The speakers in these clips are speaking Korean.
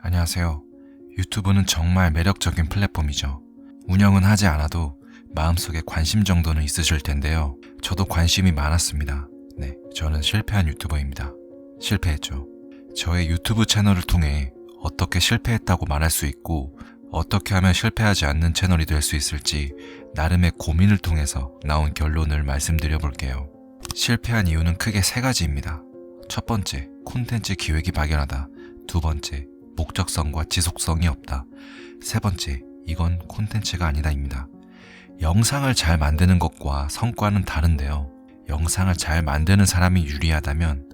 안녕하세요. 유튜브는 정말 매력적인 플랫폼이죠. 운영은 하지 않아도 마음속에 관심 정도는 있으실 텐데요. 저도 관심이 많았습니다. 네, 저는 실패한 유튜버입니다. 실패했죠. 저의 유튜브 채널을 통해 어떻게 실패했다고 말할 수 있고 어떻게 하면 실패하지 않는 채널이 될 수 있을지 나름의 고민을 통해서 나온 결론을 말씀드려 볼게요. 실패한 이유는 크게 세 가지입니다. 첫 번째, 콘텐츠 기획이 막연하다. 두 번째, 목적성과 지속성이 없다. 세 번째, 이건 콘텐츠가 아니다입니다. 영상을 잘 만드는 것과 성과는 다른데요. 영상을 잘 만드는 사람이 유리하다면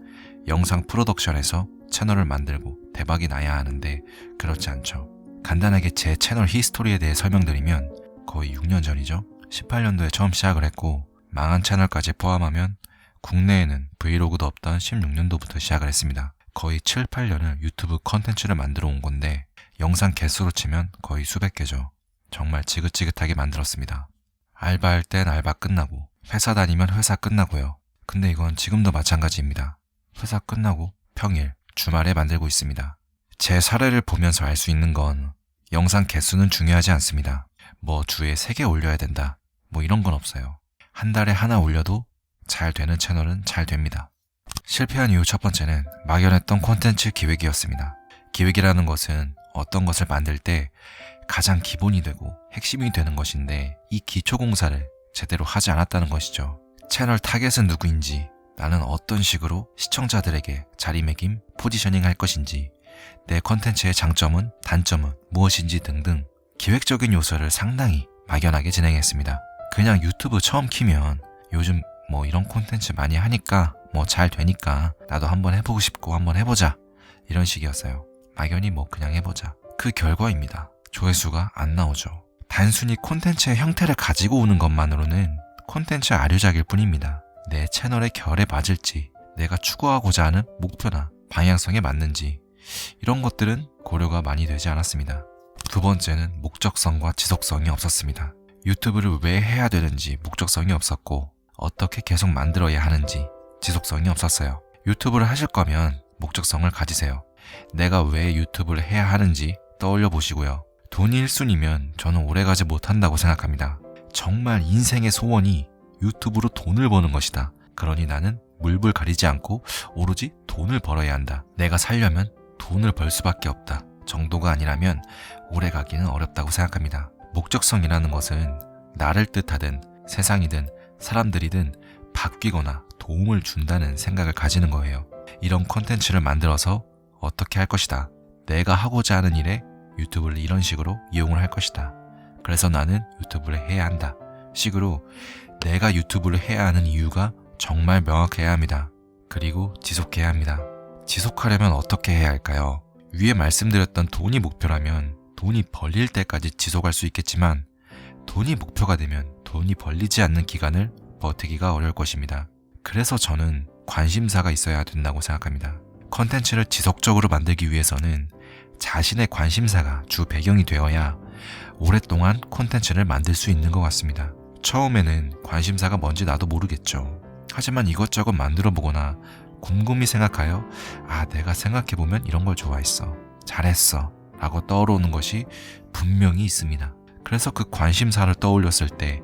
영상 프로덕션에서 채널을 만들고 대박이 나야 하는데 그렇지 않죠. 간단하게 제 채널 히스토리에 대해 설명드리면 거의 6년 전이죠. 18년도에 처음 시작을 했고 망한 채널까지 포함하면 국내에는 브이로그도 없던 16년도부터 시작을 했습니다. 거의 7, 8년을 유튜브 컨텐츠를 만들어 온 건데 영상 개수로 치면 거의 수백 개죠. 정말 지긋지긋하게 만들었습니다. 알바할 땐 알바 끝나고 회사 다니면 회사 끝나고요. 근데 이건 지금도 마찬가지입니다. 회사 끝나고 평일, 주말에 만들고 있습니다. 제 사례를 보면서 알 수 있는 건 영상 개수는 중요하지 않습니다. 뭐 주에 3개 올려야 된다. 뭐 이런 건 없어요. 한 달에 하나 올려도 잘 되는 채널은 잘 됩니다. 실패한 이유 첫 번째는 막연했던 콘텐츠 기획이었습니다. 기획이라는 것은 어떤 것을 만들 때 가장 기본이 되고 핵심이 되는 것인데 이 기초 공사를 제대로 하지 않았다는 것이죠. 채널 타겟은 누구인지, 나는 어떤 식으로 시청자들에게 자리매김, 포지셔닝 할 것인지, 내 콘텐츠의 장점은, 단점은 무엇인지 등등 기획적인 요소를 상당히 막연하게 진행했습니다. 그냥 유튜브 처음 키면 요즘 뭐 이런 콘텐츠 많이 하니까 뭐 잘 되니까 나도 한번 해보고 싶고 한번 해보자 이런 식이었어요. 막연히 뭐 그냥 해보자. 그 결과입니다. 조회수가 안 나오죠. 단순히 콘텐츠의 형태를 가지고 오는 것만으로는 콘텐츠 아류작일 뿐입니다. 내 채널의 결에 맞을지, 내가 추구하고자 하는 목표나 방향성에 맞는지 이런 것들은 고려가 많이 되지 않았습니다. 두 번째는 목적성과 지속성이 없었습니다. 유튜브를 왜 해야 되는지 목적성이 없었고 어떻게 계속 만들어야 하는지 지속성이 없었어요. 유튜브를 하실 거면 목적성을 가지세요. 내가 왜 유튜브를 해야 하는지 떠올려 보시고요. 돈이 1순위면 저는 오래가지 못한다고 생각합니다. 정말 인생의 소원이 유튜브로 돈을 버는 것이다. 그러니 나는 물불 가리지 않고 오로지 돈을 벌어야 한다. 내가 살려면 돈을 벌 수밖에 없다. 정도가 아니라면 오래가기는 어렵다고 생각합니다. 목적성이라는 것은 나를 뜻하든 세상이든 사람들이든 바뀌거나 도움을 준다는 생각을 가지는 거예요. 이런 콘텐츠를 만들어서 어떻게 할 것이다. 내가 하고자 하는 일에 유튜브를 이런 식으로 이용을 할 것이다. 그래서 나는 유튜브를 해야 한다. 식으로 내가 유튜브를 해야 하는 이유가 정말 명확해야 합니다. 그리고 지속해야 합니다. 지속하려면 어떻게 해야 할까요? 위에 말씀드렸던 돈이 목표라면 돈이 벌릴 때까지 지속할 수 있겠지만 돈이 목표가 되면 돈이 벌리지 않는 기간을 버티기가 어려울 것입니다. 그래서 저는 관심사가 있어야 된다고 생각합니다. 컨텐츠를 지속적으로 만들기 위해서는 자신의 관심사가 주 배경이 되어야 오랫동안 콘텐츠를 만들 수 있는 것 같습니다. 처음에는 관심사가 뭔지 나도 모르겠죠. 하지만 이것저것 만들어 보거나 곰곰이 생각하여 내가 생각해보면 이런 걸 좋아했어. 잘했어. 라고 떠오르는 것이 분명히 있습니다. 그래서 그 관심사를 떠올렸을 때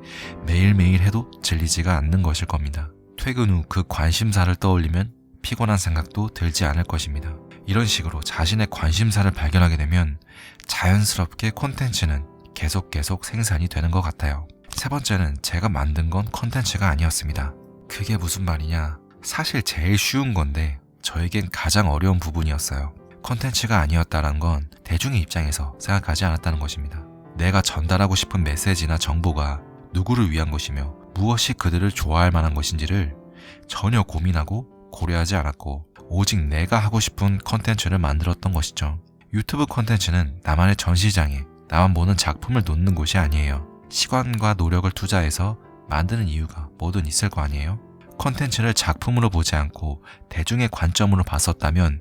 매일매일 해도 질리지가 않는 것일 겁니다. 퇴근 후 그 관심사를 떠올리면 피곤한 생각도 들지 않을 것입니다. 이런 식으로 자신의 관심사를 발견하게 되면 자연스럽게 콘텐츠는 계속 생산이 되는 것 같아요. 세 번째는 제가 만든 건 콘텐츠가 아니었습니다. 그게 무슨 말이냐? 사실 제일 쉬운 건데 저에겐 가장 어려운 부분이었어요. 콘텐츠가 아니었다는 건 대중의 입장에서 생각하지 않았다는 것입니다. 내가 전달하고 싶은 메시지나 정보가 누구를 위한 것이며 무엇이 그들을 좋아할 만한 것인지를 전혀 고민하고 고려하지 않았고 오직 내가 하고 싶은 콘텐츠를 만들었던 것이죠. 유튜브 콘텐츠는 나만의 전시장에 나만 보는 작품을 놓는 곳이 아니에요. 시간과 노력을 투자해서 만드는 이유가 뭐든 있을 거 아니에요? 콘텐츠를 작품으로 보지 않고 대중의 관점으로 봤었다면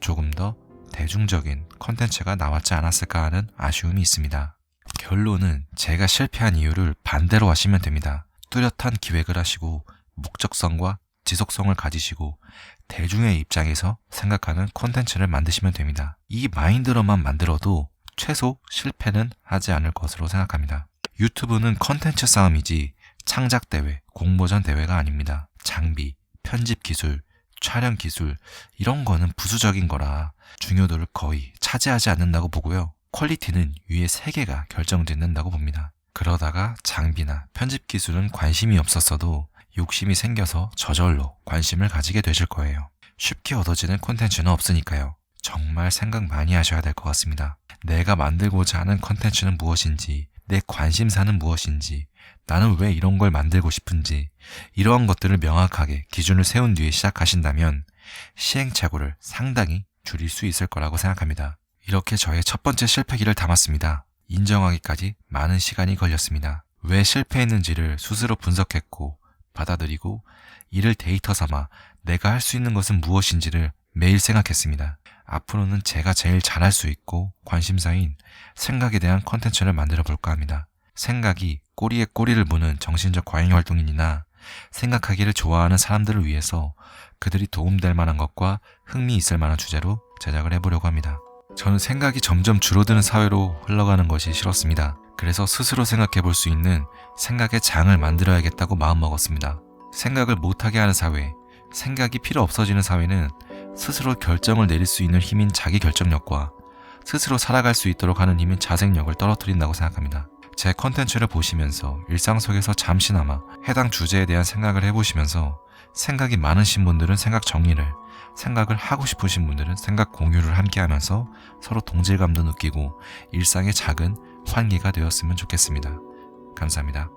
조금 더 대중적인 콘텐츠가 나왔지 않았을까 하는 아쉬움이 있습니다. 결론은 제가 실패한 이유를 반대로 하시면 됩니다. 뚜렷한 기획을 하시고 목적성과 지속성을 가지시고 대중의 입장에서 생각하는 콘텐츠를 만드시면 됩니다. 이 마인드로만 만들어도 최소 실패는 하지 않을 것으로 생각합니다. 유튜브는 콘텐츠 싸움이지 창작 대회, 공모전 대회가 아닙니다. 장비, 편집 기술, 촬영 기술 이런 거는 부수적인 거라 중요도를 거의 차지하지 않는다고 보고요. 퀄리티는 위에 3개가 결정짓는다고 봅니다. 그러다가 장비나 편집 기술은 관심이 없었어도 욕심이 생겨서 저절로 관심을 가지게 되실 거예요. 쉽게 얻어지는 콘텐츠는 없으니까요. 정말 생각 많이 하셔야 될 것 같습니다. 내가 만들고자 하는 콘텐츠는 무엇인지, 내 관심사는 무엇인지, 나는 왜 이런 걸 만들고 싶은지 이러한 것들을 명확하게 기준을 세운 뒤에 시작하신다면 시행착오를 상당히 줄일 수 있을 거라고 생각합니다. 이렇게 저의 첫 번째 실패기를 담았습니다. 인정하기까지 많은 시간이 걸렸습니다. 왜 실패했는지를 스스로 분석했고 받아들이고 이를 데이터 삼아 내가 할 수 있는 것은 무엇인지를 매일 생각했습니다. 앞으로는 제가 제일 잘할 수 있고 관심사인 생각에 대한 콘텐츠를 만들어 볼까 합니다. 생각이 꼬리에 꼬리를 무는 정신적 과잉 활동인이나 생각하기를 좋아하는 사람들을 위해서 그들이 도움될 만한 것과 흥미 있을 만한 주제로 제작을 해보려고 합니다. 저는 생각이 점점 줄어드는 사회로 흘러가는 것이 싫었습니다. 그래서 스스로 생각해 볼 수 있는 생각의 장을 만들어야겠다고 마음먹었습니다. 생각을 못하게 하는 사회, 생각이 필요 없어지는 사회는 스스로 결정을 내릴 수 있는 힘인 자기 결정력과 스스로 살아갈 수 있도록 하는 힘인 자생력을 떨어뜨린다고 생각합니다. 제 컨텐츠를 보시면서 일상 속에서 잠시나마 해당 주제에 대한 생각을 해보시면서 생각이 많으신 분들은 생각 정리를, 생각을 하고 싶으신 분들은 생각 공유를 함께 하면서 서로 동질감도 느끼고 일상의 작은 환기가 되었으면 좋겠습니다. 감사합니다.